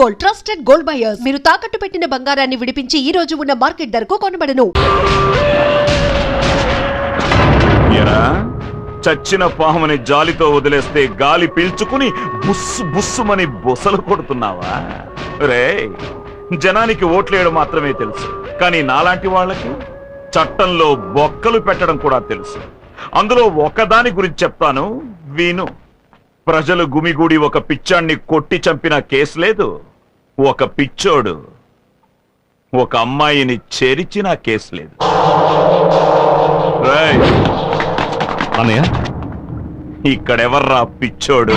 Gold, trusted gold buyers. మీరు తాకట్టు పెట్టిన బంగారాన్ని విడిపించి ఈ రోజు ఉన్న మార్కెట్ ధరకు కొనబడను. చచ్చిన పాముని జాలితో వదిలేస్తే గాలి పీల్చుకుని బుస్సు బుస్సుమని బుసలు కొడుతున్నావా? రే, జనానికి ఓట్లేయడం మాత్రమే తెలుసు, కానీ నాలాంటి వాళ్ళకి చట్టంలో బొక్కలు పెట్టడం కూడా తెలుసు. అందులో ఒకదాని గురించి చెప్తాను, విను. ప్రజలు గుమిగూడి ఒక పిచ్చాన్ని కొట్టి చంపిన కేసు లేదు. ఒక పిచ్చోడు ఒక అమ్మాయిని చేర్చిన కేసు లేదు. అన్నయ్య, ఇక్కడెవర్రా పిచ్చోడు?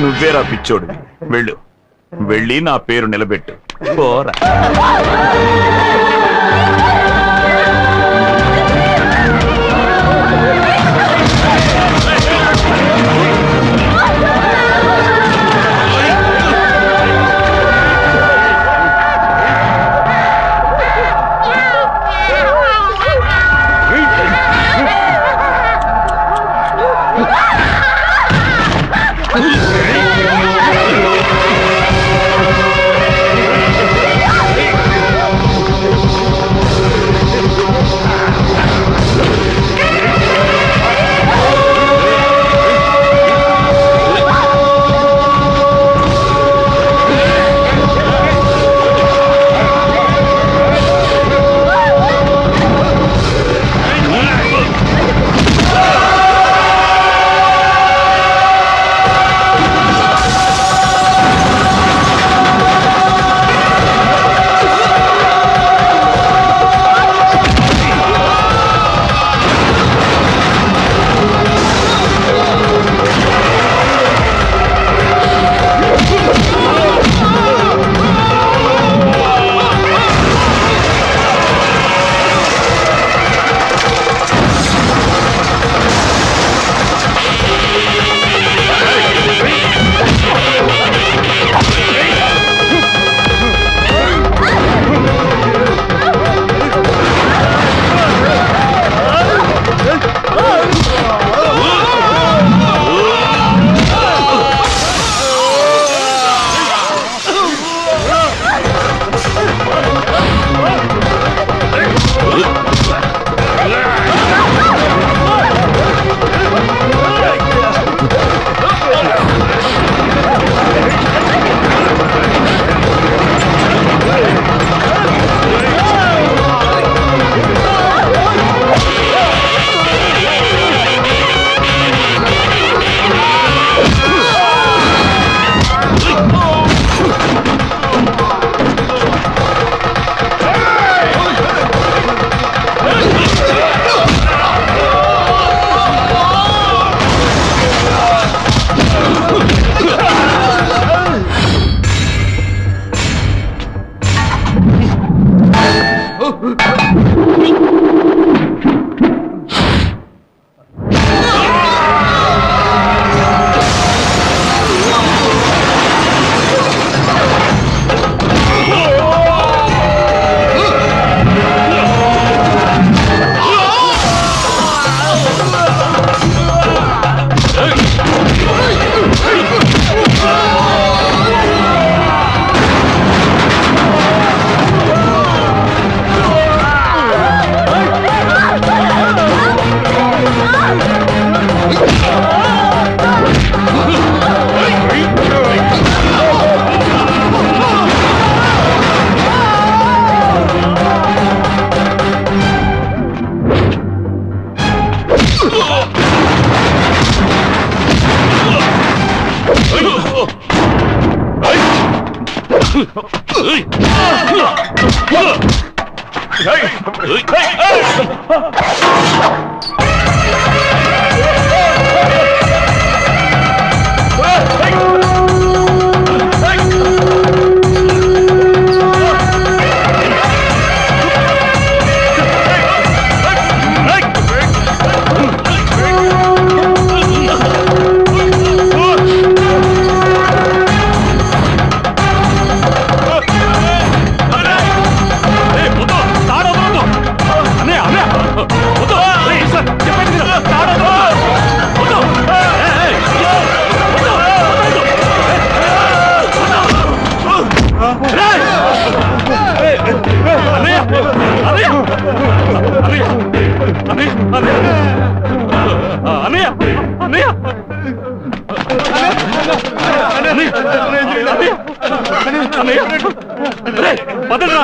నువ్వేరా పిచ్చోడు? వెళ్ళు, వెళ్ళి నా పేరు నిలబెట్టు. పోరా.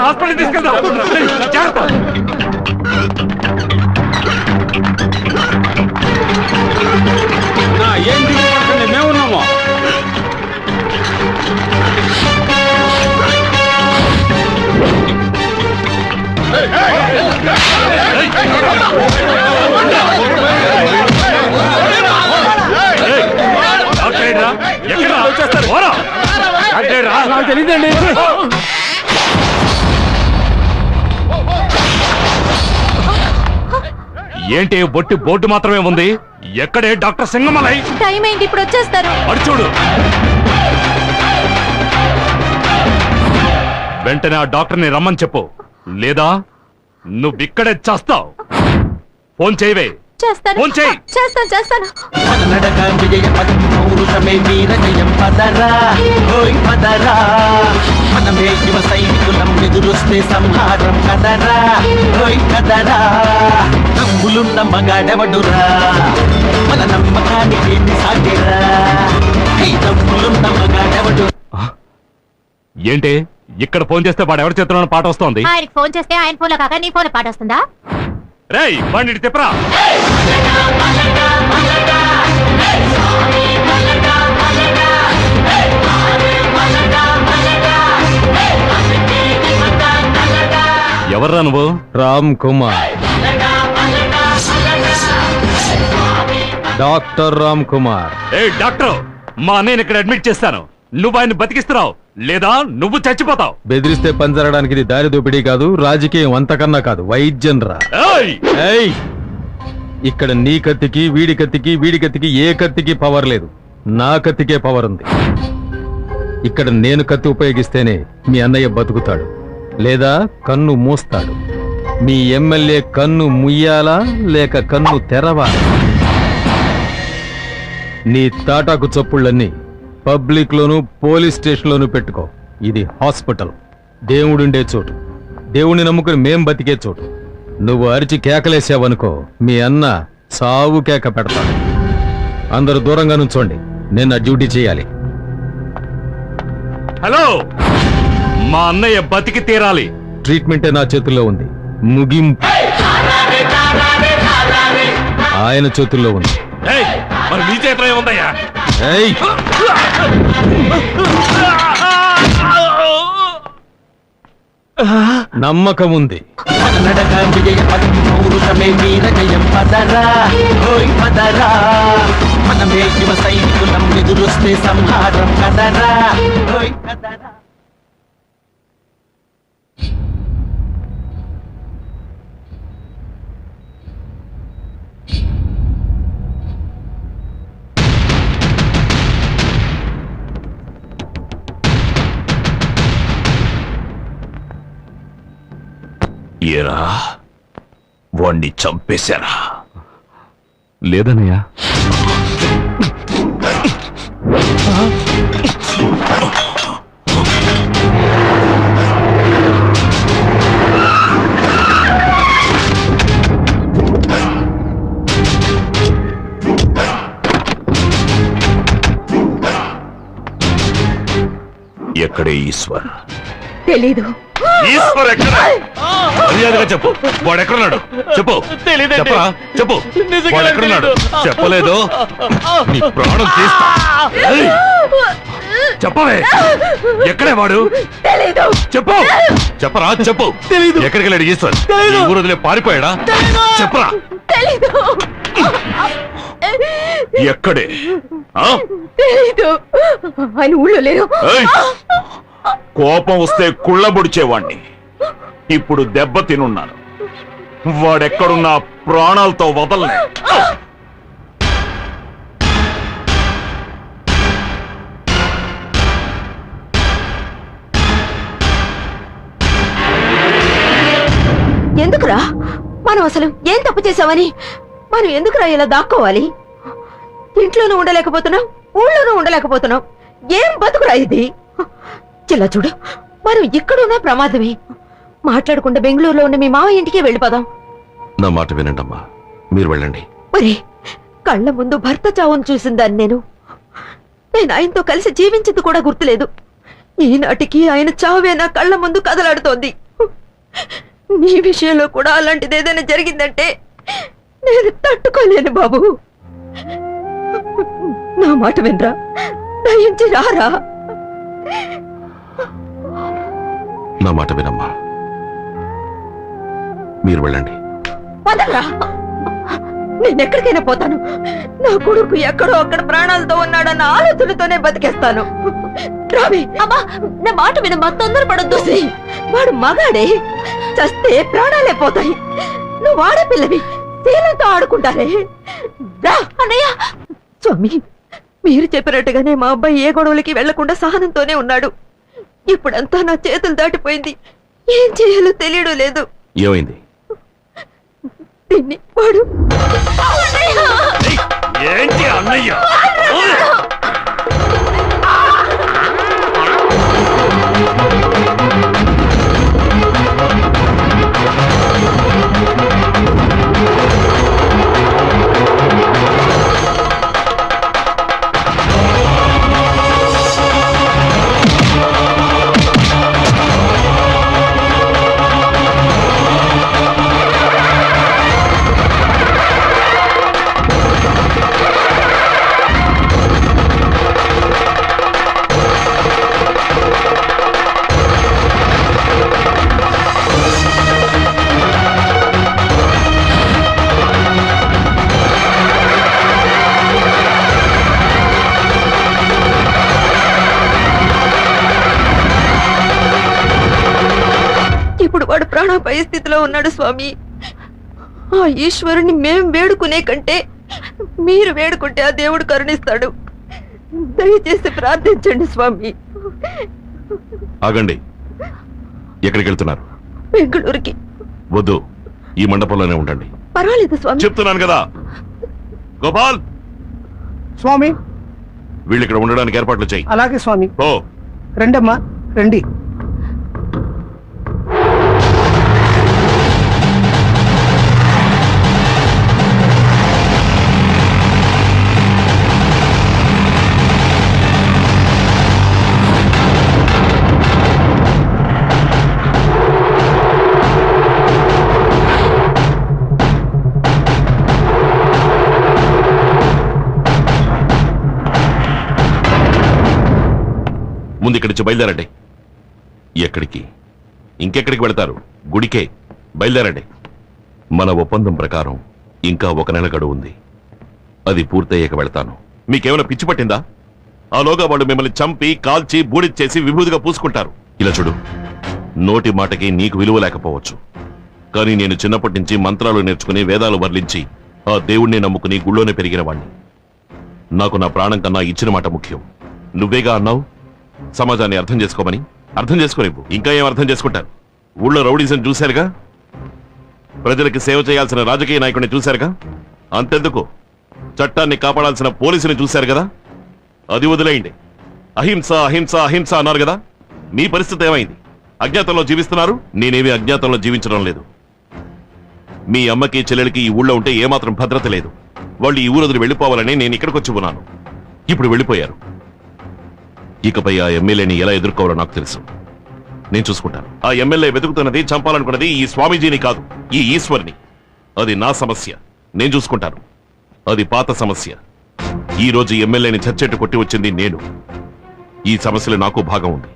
హాస్పిటల్ తీసుకెళ్దాం. ఏంటి మేమున్నాము. నాకు తెలియదండి. ఏంటి బొట్టి బోర్డు మాత్రమే ఉంది? ఎక్కడే డాక్టర్ సింగమలై? టైం అయింది, ఇప్పుడు వచ్చేస్తారు. అడు చూడు. వెంటనే ఆ డాక్టర్ని రమ్మని చెప్పు, లేదా నువ్విక్కడే చేస్తావు. ఫోన్ చేయవే. చేస్తాను ఫోన్ చేయి. చేస్తాను. నడక విజయ పదం పౌరుషమే వీర జయం పదరా ఓయ్ పదరా మనమే యువ సైనికులం ఎదురొస్తే సంహారం కదరా ఓయ్ కదరా నమ్ములున్న మగాడెవడురా మన నమ్మకానికి సాగిరా నమ్ములున్న మగాడెవడు. ఏంటి ఇక్కడ ఫోన్ చేస్తే వాడు ఎవరి చేతిలో పాట వస్తోంది? ఆయనకి ఫోన్ చేస్తే ఆయన ఫోన్ లో కాక నీ ఫోన్ పాట వస్తుందా? రేయ్ బండి తిప్పరా. ఎవర్రా నువ్వు? రామ్ కుమార్, డాక్టర్ రామ్ కుమార్. ఏ డాక్టర్, మా అన్నయ్యని ఇక్కడ అడ్మిట్ చేస్తాను. నువ్వు ఆయన బతికిస్తున్నావు, లేదా నువ్వు చచ్చిపోతావు. బెదిరిస్తే పంజరడానికి ఇది దారి దోపిడీ కాదు, రాజకీయం అంతకన్నా కాదు, వైద్యం రా. ఏయ్! ఏయ్! ఇక్కడ నీ కత్తికి వీడి కత్తికి వీడి కత్తికి ఏ కత్తికి పవర్ లేదు, నా కత్తికే పవర్ ఉంది. ఇక్కడ నేను కత్తి ఉపయోగిస్తేనే మీ అన్నయ్య బతుకుతాడు, లేదా కన్ను మూస్తాడు. మీ ఎమ్మెల్యే కన్ను ముయ్యాలా లేక కన్ను తెరవాలా? నీ తాటాకు చప్పుళ్ళన్నీ పబ్లిక్ లోను పోలీస్ స్టేషన్ లోను పెట్టుకో. ఇది హాస్పిటల్, దేవుడుండే చోటు, దేవుణ్ణి నమ్ముకుని మేం బతికే చోటు. నువ్వు అరిచి కేకలేసావనుకో మీ అన్న సావు కేక పెడతాడు. అందరూ దూరంగా నుంచోండి, నేను నా డ్యూటీ చేయాలి. హలో, మా అన్నయ్య బతికి తీరాలి. ట్రీట్మెంటే నా చేతుల్లో ఉంది, ముగింపు ఆయన చేతుల్లో ఉంది. ఏయ్, మరి నీ చేతిలో ఏముందయ్యా? ఏయ్! నమ్మకం ఉంది. నడక విజయ పదం పౌరుషమే వీర జయం పదరా ఓయ్ పదరా మనమే యువ సైనికులం ఎదురొస్తే సంహారం కదరా ఓయ్ కదరా. ఏరా, వాణ్ణి చంపేశారా? లేదనయ్యా. ఎక్కడే ఈశ్వర్? తెలీదు. ఈశ్వర్ ఎక్కడ? మర్యాదగా చెప్పు, వాడు ఎక్కడున్నాడు చెప్పు. చెప్పరా, చెప్పు, వాడు ఎక్కడున్నాడు? చెప్పలేదు నీ ప్రాణం తీస్తా. ఏయ్! చెప్పవే ఎక్కడే వాడు తెలీదు. చెప్పు చెప్పరా చెప్పు ఎక్కడికి వెళ్ళాడు ఈశ్వర్ ఈ ఊరు వదిలే పారిపోయాడా చెప్పరా తెలీదు. ఎక్కడే ఆ? తెలీదు. ఆయన ఊళ్ళో లేరు. ఏయ్! కోపం వస్తే కుళ్ళబొడిచేవాణ్ణి ఇప్పుడు దెబ్బ తినున్నాను వాడెక్కడున్నా ప్రాణాలతో వదలనే ఎందుకురా మనం అసలు ఏం తప్పు చేసామని మనం ఎందుకురా ఇలా దాక్కోవాలి? ఇంట్లోనూ ఉండలేకపోతున్నాం, ఊళ్ళోనూ ఉండలేకపోతున్నాం. ఏం బతుకురా ఇది? చిల్ల చూడు, మనం ఇక్కడున్నా ప్రమాదమే. మాట్లాడకుండా బెంగళూరులో ఉన్న మీ మావ ఇంటికే వెళ్ళిపోదాం. నా మాట వినండమ్మా, మీరు వెళ్ళండి. మరి కళ్ళ ముందు భర్త చావును చూసిందాన్ని నేను ఆయనతో కలిసి జీవించింది కూడా గుర్తులేదు. ఈనాటికి ఆయన చావే నా కళ్ళ ముందు కదలాడుతోంది. నీ విషయంలో కూడా అలాంటిది ఏదైనా జరిగిందంటే నేను తట్టుకోలేను బాబు. నా మాట వినరా, దయించి రారా. నా మాట వినమ్మా, మీరు వెళ్ళండి. వదలరా, నేనెక్కడికైనా పోతాను. నా కొడుకు ఎక్కడో అక్కడ ప్రాణాలతో ఉన్నాడన్న ఆలోచనతోనే బతికేస్తాను. రావే అమ్మా, నా మాట వినమ్మా, తొందరపడొద్దు. వాడు మగాడే, చస్తే ప్రాణాలే పోతాయి. నువ్వు ఆడపిల్లవి, శీలంతో ఆడుకుంటారే. రా అన్నయ్య. స్వామి, మీరు చెప్పినట్టుగానే మా అబ్బాయి ఏ గొడవలకి వెళ్లకుండా సహనంతోనే ఉన్నాడు. ఇప్పుడంతా నా చేతులు దాటిపోయింది. ఏం చేయాలో తెలియడం లేదు. ఏమైంది? దీన్ని వాడు ఏంటి అన్నయ్య ఇప్పుడు వాడు ప్రాణాపాయ స్థితిలో ఉన్నాడు స్వామి. ఆ ఈశ్వరుని మేం వేడుకునే కంటే మీరు వేడుకుంటే ఆ దేవుడు కరుణిస్తాడు. దయచేసి ప్రార్థించండి స్వామి. ఆగండి, ఎక్కడికి వెళ్తున్నారు? బెంగళూరుకి. వద్దు, ఈ మండపంలోనే ఉండండి. పర్వాలేదు స్వామి. చెప్తున్నాను కదా. గోపాల్, స్వామి. వీళ్ళు ఇక్కడ ఉండడానికి ఏర్పాట్లు చేయి. అలాగే స్వామి. ఓ రండమ్మా, రండి. ముందు ఇక్కడి నుంచి బయలుదేరండి. ఎక్కడికి? ఇంకెక్కడికి వెళతారు? గుడికే. బయలుదేరండి. మన ఒప్పందం ప్రకారం ఇంకా 1 నెల గడువు ఉంది. అది పూర్తయ్యాక వెళతాను. మీకేమైనా పిచ్చి పట్టిందా? ఆలోగా వాళ్ళు మిమ్మల్ని చంపి కాల్చి బూడిచ్చేసి విభూతిగా పూసుకుంటారు. ఇలా చూడు, నోటి మాటకి నీకు విలువ లేకపోవచ్చు, కానీ నేను చిన్నప్పటి నుంచి మంత్రాలు నేర్చుకుని వేదాలు వర్లించి ఆ దేవుణ్ణి నమ్ముకుని గుళ్ళోనే పెరిగిన వాణ్ణి. నాకు నా ప్రాణం కన్నా ఇచ్చిన మాట ముఖ్యం. నువ్వేగా అన్నావు సమాజాన్ని అర్థం చేసుకోమని. అర్థం చేసుకోనివ్వు. ఇంకా ఏం అర్థం చేసుకుంటారు? ఊళ్ళో రౌడీజం చూశారుగా, ప్రజలకి సేవ చేయాల్సిన రాజకీయ నాయకుడిని చూశారుగా, అంతెందుకు చట్టాన్ని కాపాడాల్సిన పోలీసుని చూశారు కదా. అది వదిలేయండి. అహింస అహింస అహింస అన్నారు కదా. మీ పరిస్థితి ఏమైంది? అజ్ఞాతంలో జీవిస్తున్నారు. నేనేమి అజ్ఞాతంలో జీవించడం లేదు. మీ అమ్మకి చెల్లెలకి ఈ ఊళ్ళో ఉంటే ఏమాత్రం భద్రత లేదు. వాళ్ళు ఈ ఊరు వదిలి వెళ్ళిపోవాలని నేను ఇక్కడికి వచ్చి ఉన్నాను. ఇప్పుడు వెళ్ళిపోయారు. ఇకపై ఆ ఎమ్మెల్యేని ఎలా ఎదుర్కోవాలో నాకు తెలుసు. నేను చూసుకుంటాను. ఆ ఎమ్మెల్యే వెతుకుతున్నది, చంపాలనుకున్నది ఈ స్వామీజీని కాదు, ఈ ఈశ్వర్ని. అది నా సమస్య, నేను చూసుకుంటాను. అది పాత సమస్య. ఈ రోజు ఎమ్మెల్యేని చచ్చెట్టు కొట్టి వచ్చింది నేను. ఈ సమస్యలో నాకు భాగం ఉంది.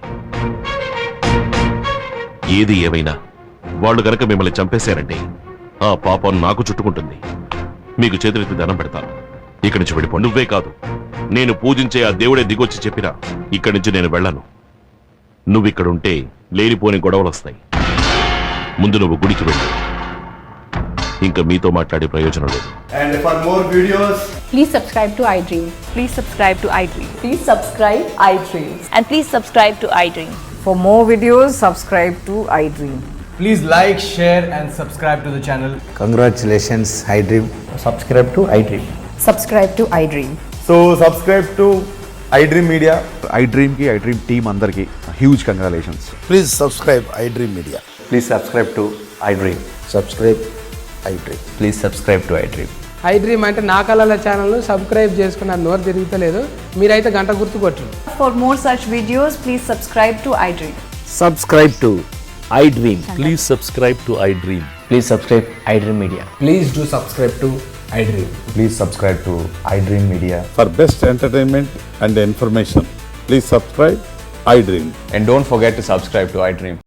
ఏది ఏమైనా వాళ్ళు గనక మిమ్మల్ని చంపేశారంటే ఆ పాపం నాకు చుట్టుకుంటుంది. మీకు చేతులెత్తి దండం పెడతాను. ఇక్కడి నుంచి వెళ్ళిపో. నువ్వే కాదు, నేను పూజించే ఆ దేవుడే దిగొచ్చి చెప్పినా ఇక్కడి నుంచి నేను వెళ్ళను. నువ్విక్కడుంటే లేనిపోని గొడవలు వస్తాయి. ముందు నువ్వు గుడికి వెళ్ళు. ఇంకా మీతో మాట్లాడే ప్రయోజనం లేదు. And for more videos, Please subscribe to iDream. Please subscribe to iDream. Please subscribe iDream. And please subscribe to iDream. For more videos, subscribe to iDream. please like, share and subscribe to the channel. Congratulations, iDream. Subscribe to iDream. Subscribe to iDream. So subscribe to iDream Media. iDream ki iDream team andarki huge congratulations. Please subscribe iDream Media. Please subscribe to iDream. Subscribe iDream. Please subscribe to iDream. iDream అంటే నా కళల channel subscribe చేసుకున్న నోరు తిరుగుతలేదు. మీరైతే గంట గుర్తు కొట్టండి. For more such videos, please subscribe to iDream. Subscribe to iDream. Please subscribe to iDream. Please subscribe iDream Media. Please do subscribe to iDream. Please subscribe to iDream Media. For best entertainment and information, please subscribe iDream. And don't forget to subscribe to iDream.